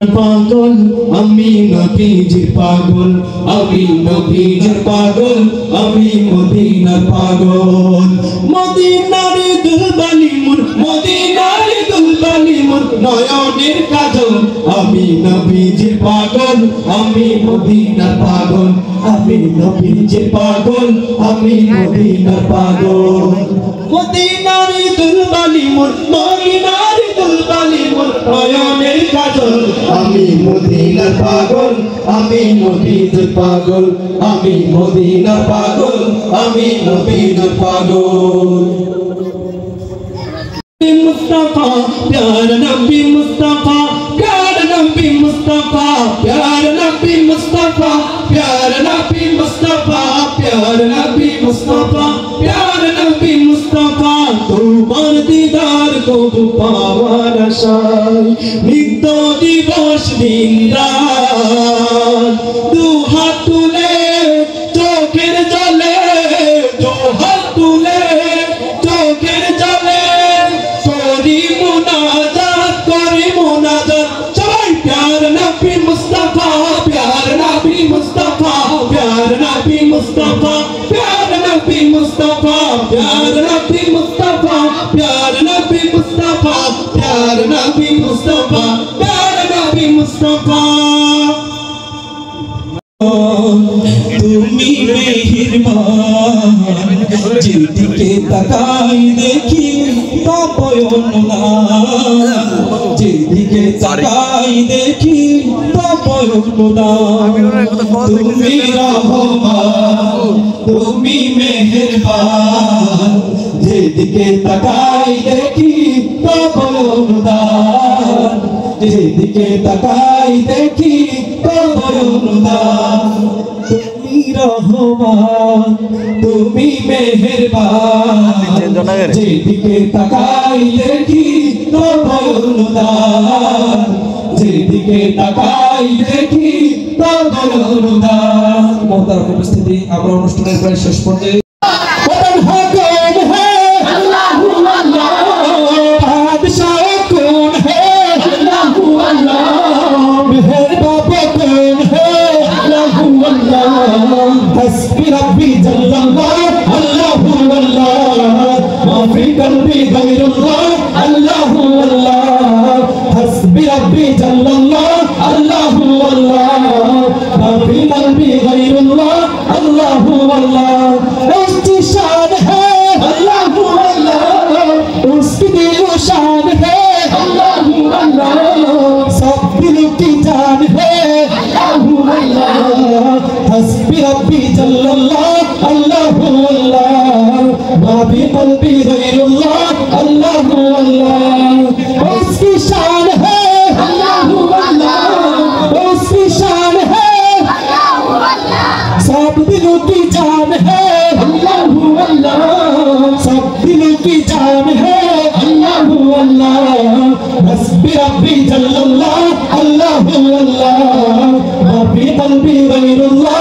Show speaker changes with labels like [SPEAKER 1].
[SPEAKER 1] পাগল আমি নবীজির পাগল, আমি নবীজির পাগল, আমি মদিনার পাগল। মদিনার দুলবালি মোর, মদিনার দুলবালি মোর নয়নের কাজল। আমি নবীজির পাগল, আমি মদিনার পাগল, আমি নবীজির পাগল, আমি মদিনার পাগল। মদিনার দুলবালি মোর, মদিনার দুলবালি মোর নয়নের কাজল। আমি মদিনার পাগল, আমি নবীজির পাগল, আমি মদিনার পাগল, আমি মদিনার পাগল। मुस्तफा प्यार नबी मुस्तफा, प्यार नबी मुस्तफा, प्यार नबी मुस्तफा, प्यार नबी मुस्तफा, प्यार नबी मुस्तफा, प्यार नबी मुस्तफा। तुम्हार दीदार को पावार आशाय नित्य दिवस दिन रात दु हाथ तुले चोखेर जले, दु हाथ तुले चोखेर जले करी मुनाजात, करी मुनाजात सबाई। प्यार नबी मुस्तफा, प्यार नबी मुस्तफा, प्यार नबी मुस्तफा, प्यार नबी मुस्तफा, प्यार नबी मुस्तफा, प्यार नबी मुस्तफा, प्यार नबी मुस्तफा, प्यार नबी मुस्तफा। তুমি মেহেরবান, যেদিকে তাকাই দেখি তপয়ন নাম, যেদিকে তাকাই দেখি তপয়ন নাম। তুমি রহমান, তুমি মেহেরবান, যেদিকে তাকাই দেখি তপয়ন নাম, যেদিকে তাকাই দেখি তপয়ন নাম। তুমি রহমান, তুমি মেহেরবান, যেদিকে তাকাই দেখি তপয়ন নাম, যেদিকে তাকাই দেখি তপয়ন নাম। মহতারাম উপস্থিতি, আমরা অনুষ্ঠানের প্রায় শেষ পর্যায়ে। हस्बी रब्बी जल्लल्लाह अल्लाहु अल्लाह, माफी कल्बी गैरुल्लाह अल्लाहु अल्लाह। हस्बी रब्बी जल्लल्लाह अल्लाहु अल्लाह, माफी कल्बी गैरुल्लाह अल्लाहु अल्लाह। उसकी शान है अल्लाहु अल्लाह, उसकी दिलो शान है अल्लाहु अल्लाह, सब दिलों की जान है अल्लाहु अल्लाह। हस्बी रब्बी जल्लल्लाह अल्लाहु अल्लाह, माफी कल्बी गैरुल्लाह अल्लाहु अल्लाह। उसकी शान है अल्लाहु अल्लाह, उसकी शान है अल्लाहु अल्लाह, सब दिलों की जान है अल्लाहु अल्लाह, सब दिलों की जान है अल्लाहु अल्लाह। हस्बी रब्बी जल्लल्लाह अल्लाहु अल्लाह, माफी कल्बी गैरुल्लाह